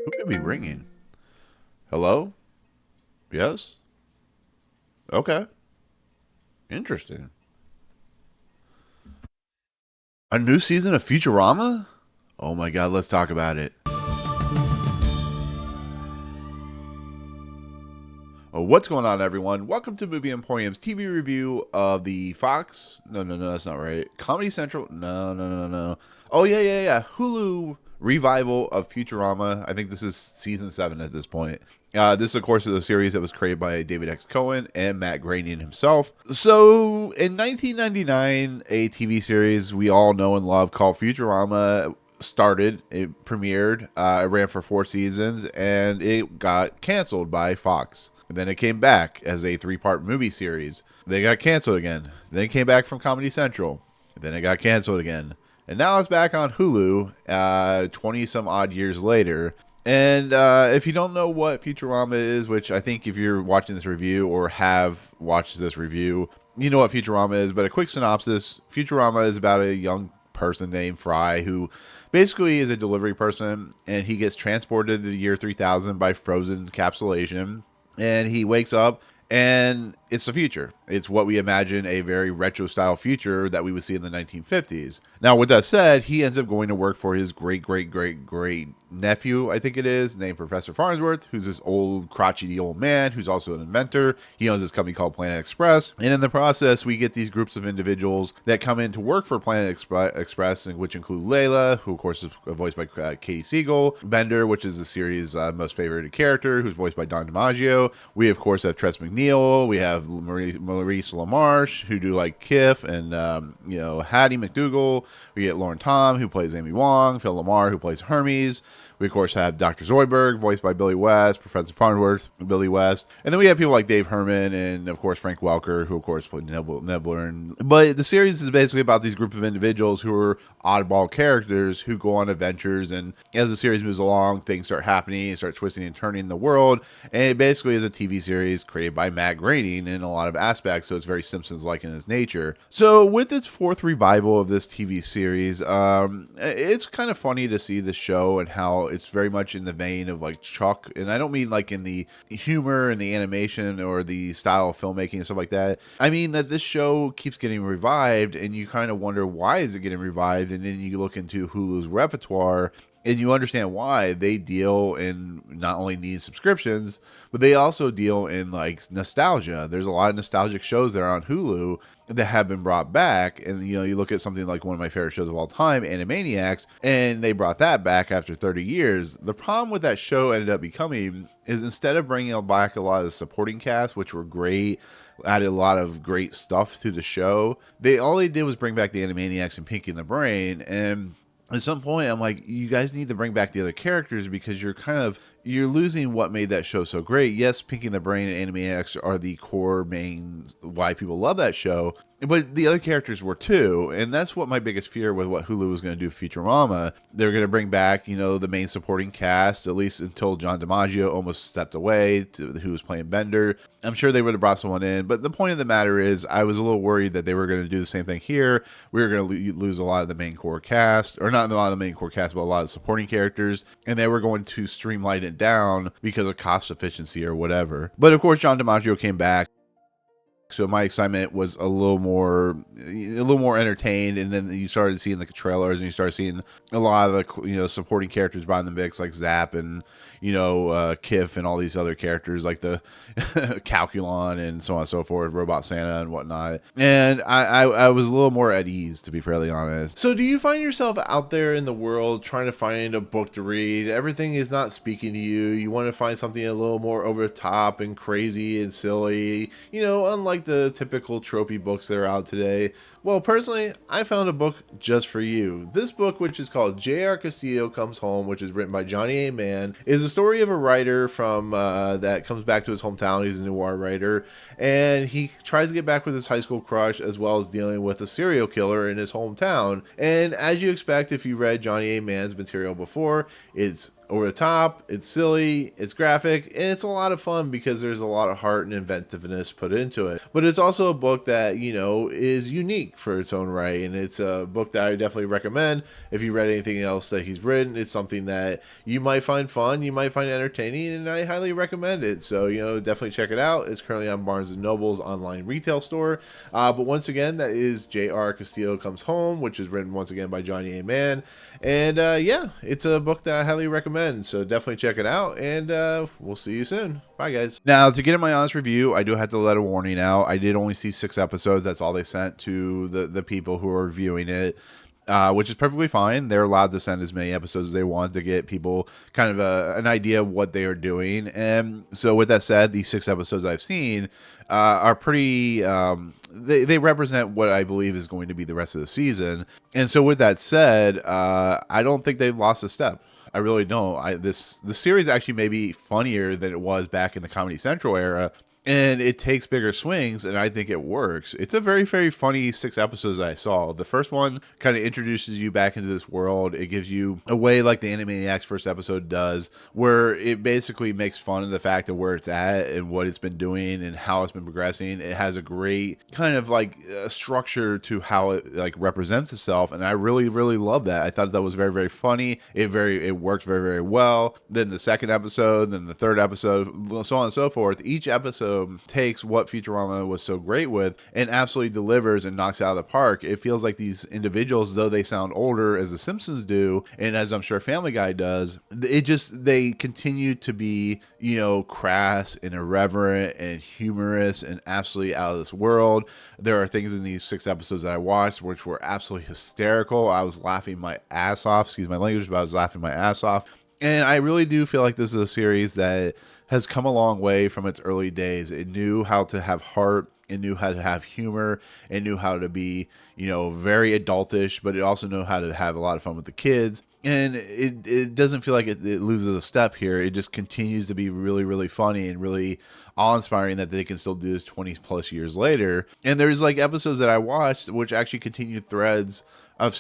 Who could be ringing? Hello? Yes? Okay. Interesting. A new season of Futurama? Oh my god, let's talk about it. What's going on, everyone? Welcome to Movie Emporium's TV review of the Fox. No, that's not right. Comedy Central. No. Oh, yeah. Hulu revival of Futurama. I think this is season 7 at this point. This, of course, is a series that was created by David X. Cohen and Matt Groening himself. So, in 1999, a TV series we all know and love called Futurama started. It premiered. It ran for 4 seasons, and it got canceled by Fox. And then it came back as a 3-part movie series. They got canceled again. Then it came back from Comedy Central. Then it got canceled again. And now it's back on Hulu 20 some odd years later. And if you don't know what Futurama is, which I think if you're watching this review or have watched this review, you know what Futurama is. But a quick synopsis: Futurama is about a young person named Fry who basically is a delivery person, and he gets transported to the year 3000 by frozen encapsulation. And he wakes up, and it's the future. It's what we imagine a very retro style future that we would see in the 1950s. Now, with that said, he ends up going to work for his great nephew, I think it is, named Professor Farnsworth, who's this old, crotchety old man who's also an inventor. He owns this company called Planet Express. And in the process, we get these groups of individuals that come in to work for Planet Express, which include Layla, who, of course, is voiced by Katey Sagal; Bender, which is the series' most favorite character, who's voiced by DiMaggio. We, of course, have Tress MacNeille. We have Maurice LaMarche, who do like Kiff and Hattie McDougal. We get Lauren Tom, who plays Amy Wong; Phil LaMarr, who plays Hermes. We, of course, have Dr. Zoidberg, voiced by Billy West; Professor Farnsworth, Billy West. And then we have people like Dave Herman and, of course, Frank Welker, who, of course, played Nibbler. But the series is basically about these group of individuals who are oddball characters who go on adventures. And as the series moves along, things start happening, start twisting and turning in the world. And it basically is a TV series created by Matt Groening in a lot of aspects, so it's very Simpsons-like in its nature. So with its 4th revival of this TV series, it's kind of funny to see the show and how it's very much in the vein of like Chuck. And I don't mean like in the humor and the animation or the style of filmmaking and stuff like that. I mean that this show keeps getting revived, and you kind of wonder, why is it getting revived? And then you look into Hulu's repertoire, and you understand why. They deal in not only needing subscriptions, but they also deal in like nostalgia. There's a lot of nostalgic shows that are on Hulu that have been brought back. And you look at something like one of my favorite shows of all time, Animaniacs, and they brought that back after 30 years. The problem with that show ended up becoming is, instead of bringing back a lot of the supporting cast, which were great, added a lot of great stuff to the show, all they did was bring back the Animaniacs and Pinky and the Brain. And at some point, I'm like, you guys need to bring back the other characters, because you're losing what made that show so great. Yes, Pinky and the Brain and Animaniacs are the core main why people love that show, but the other characters were too. And that's what my biggest fear with what Hulu was going to do with Futurama. They're going to bring back, the main supporting cast, at least until John DiMaggio almost stepped away, who was playing Bender. I'm sure they would have brought someone in, but the point of the matter is, I was a little worried that they were going to do the same thing here. We were going to lose a lot of the main core cast, or not a lot of the main core cast, but a lot of supporting characters, and they were going to streamline it down because of cost efficiency or whatever. But of course, John DiMaggio came back, so my excitement was a little more entertained. And then you started seeing the trailers, and you started seeing a lot of the supporting characters behind the mix, like Zap and Kiff and all these other characters like the Calculon and so on and so forth, Robot Santa and whatnot. And I was a little more at ease, to be fairly honest. So do you find yourself out there in the world trying to find a book to read? Everything is not speaking to you. You want to find something a little more over the top and crazy and silly, unlike the typical tropey books that are out today. Well, personally, I found a book just for you. This book, which is called J.R. Castillo Comes Home, which is written by Johnny A. Mann, is a story of a writer from that comes back to his hometown. He's a noir writer, and he tries to get back with his high school crush, as well as dealing with a serial killer in his hometown. And as you expect, if you read Johnny A. Mann's material before, it's over the top, it's silly, it's graphic, and it's a lot of fun because there's a lot of heart and inventiveness put into it. But it's also a book that, is unique unique for its own right, and it's a book that I definitely recommend. If you read anything else that he's written, it's something that you might find fun, you might find entertaining, and I highly recommend it. So, definitely check it out. It's currently on Barnes & Noble's online retail store. But once again, that is J.R. Castillo Comes Home, which is written once again by Johnny A. Mann. And yeah, it's a book that I highly recommend. So definitely check it out, and we'll see you soon. Bye, guys. Now, to get in my honest review, I do have to let a warning out. I did only see 6 episodes. That's all they sent to the people who are reviewing it. Which is perfectly fine. They're allowed to send as many episodes as they want to get people kind of an idea of what they are doing. And so with that said, these 6 episodes I've seen are pretty, they represent what I believe is going to be the rest of the season. And so with that said, I don't think they've lost a step. I really don't. The series actually may be funnier than it was back in the Comedy Central era. And it takes bigger swings, and I think it works. It's a very, very funny 6 episodes that I saw. The first one kind of introduces you back into this world. It gives you a way like the Animaniacs first episode does, where it basically makes fun of the fact of where it's at and what it's been doing and how it's been progressing. It has a great kind of like structure to how it like represents itself, and I really, really love that. I thought that was very, very funny. It works very, very well. Then the second episode, then the third episode, so on and so forth. Each episode takes what Futurama was so great with and absolutely delivers and knocks it out of the park. It feels like these individuals, though they sound older as The Simpsons do, and as I'm sure Family Guy does, they continue to be, crass and irreverent and humorous and absolutely out of this world. There are things in these 6 episodes that I watched which were absolutely hysterical. I was laughing my ass off. Excuse my language, but I was laughing my ass off. And I really do feel like this is a series that has come a long way from its early days. It knew how to have heart, it knew how to have humor, it knew how to be, very adultish, but it also knew how to have a lot of fun with the kids. And it doesn't feel like it loses a step here. It just continues to be really, really funny and really awe-inspiring that they can still do this 20 plus years later. And there's like episodes that I watched which actually continue threads of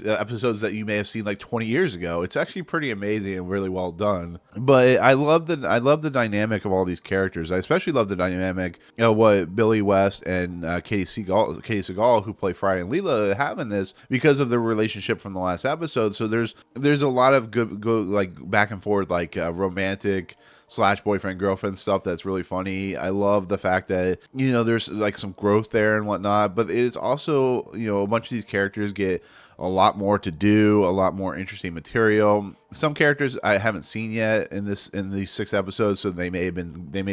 episodes that you may have seen like 20 years ago. It's actually pretty amazing and really well done. But I love the dynamic of all these characters. I especially love the dynamic of what Billy West and Katey Sagal, who play Fry and Leela, have in this because of their relationship from the last episode. So there's a lot of good like back and forth, like romantic / boyfriend girlfriend stuff that's really funny. I love the fact that there's like some growth there and whatnot, but it's also a bunch of these characters get a lot more to do, a lot more interesting material. Some characters I haven't seen yet in these 6 episodes, so they may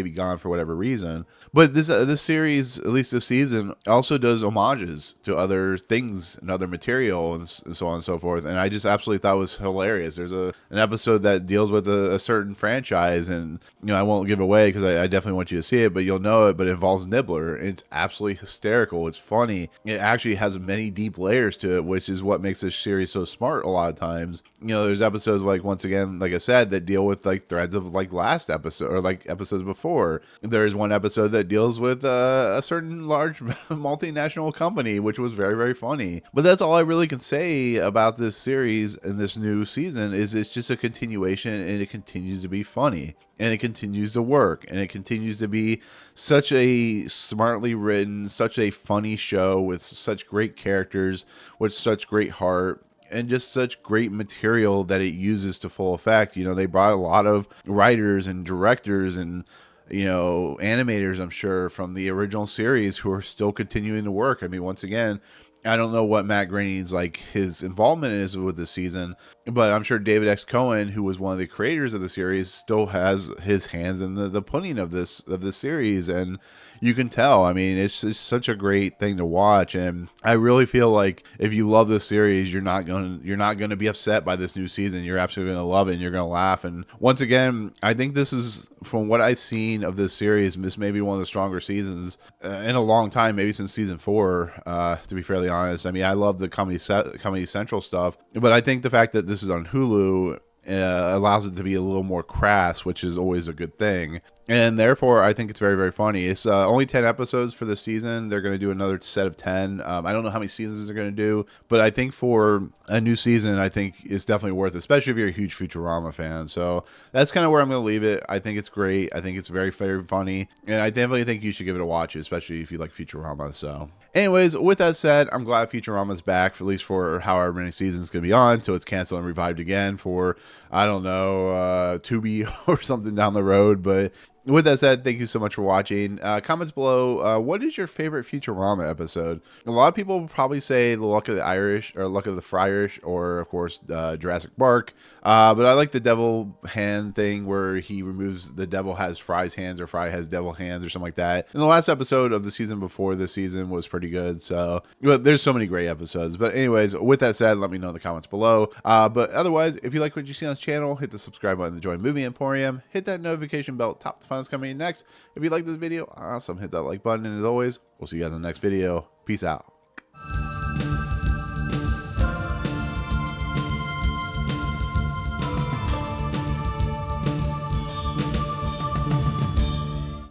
be gone for whatever reason. But this series, at least this season, also does homages to other things and other material and so on and so forth. And I just absolutely thought it was hilarious. There's an episode that deals with a certain franchise, and I won't give it away because I definitely want you to see it, but you'll know it. But it involves Nibbler. It's absolutely hysterical. It's funny. It actually has many deep layers to it, which is what makes this series so smart a lot of times. There's episodes like, once again, like I said, that deal with like threads of like last episode or like episodes before. There's one episode that deals with a certain large multinational company, which was very, very funny. But that's all I really can say about this series and this new season. Is it's just a continuation, and it continues to be funny, and it continues to work, and it continues to be such a smartly written, such a funny show with such great characters, with such great heart, and just such great material that it uses to full effect. They brought a lot of writers and directors and animators, I'm sure, from the original series who are still continuing to work. I mean, once again, I don't know what Matt Groening's like his involvement is with this season, but I'm sure David X. Cohen, who was one of the creators of the series, still has his hands in the pudding of this series, and you can tell. I mean, it's such a great thing to watch, and I really feel like if you love this series, you're not gonna be upset by this new season. You're absolutely gonna love it, and you're gonna laugh. And once again, I think this is, from what I've seen of this series, this may be one of the stronger seasons in a long time, maybe since season 4. To be fairly honest, I mean, I love the Comedy Central stuff, but I think the fact that this is on Hulu allows it to be a little more crass, which is always a good thing. And therefore, I think it's very, very funny. It's only 10 episodes for this season. They're going to do another set of 10. I don't know how many seasons they're going to do, but I think for a new season, I think it's definitely worth it, especially if you're a huge Futurama fan. So that's kind of where I'm going to leave it. I think it's great. I think it's very, very funny. And I definitely think you should give it a watch, especially if you like Futurama. So anyways, with that said, I'm glad Futurama's back, for at least for however many seasons it's going to be on, until it's canceled and revived again for, I don't know, Tubi or something down the road. But with that said, thank you so much for watching. Comments below, what is your favorite Futurama episode? A lot of people will probably say The Luck of the Irish, or Luck of the Friarish, or of course Jurassic Park. But I like the devil hand thing where he removes, the devil has Fry's hands, or Fry has devil hands, or something like that. And the last episode of the season before this season was pretty good. So there's so many great episodes. But anyways, with that said, let me know in the comments below. But otherwise, if you like what you see on this channel, hit the subscribe button to join Movie Emporium. Hit that notification bell, top to find what's coming in next. If you like this video, awesome, hit that like button. And as always, we'll see you guys in the next video. Peace out.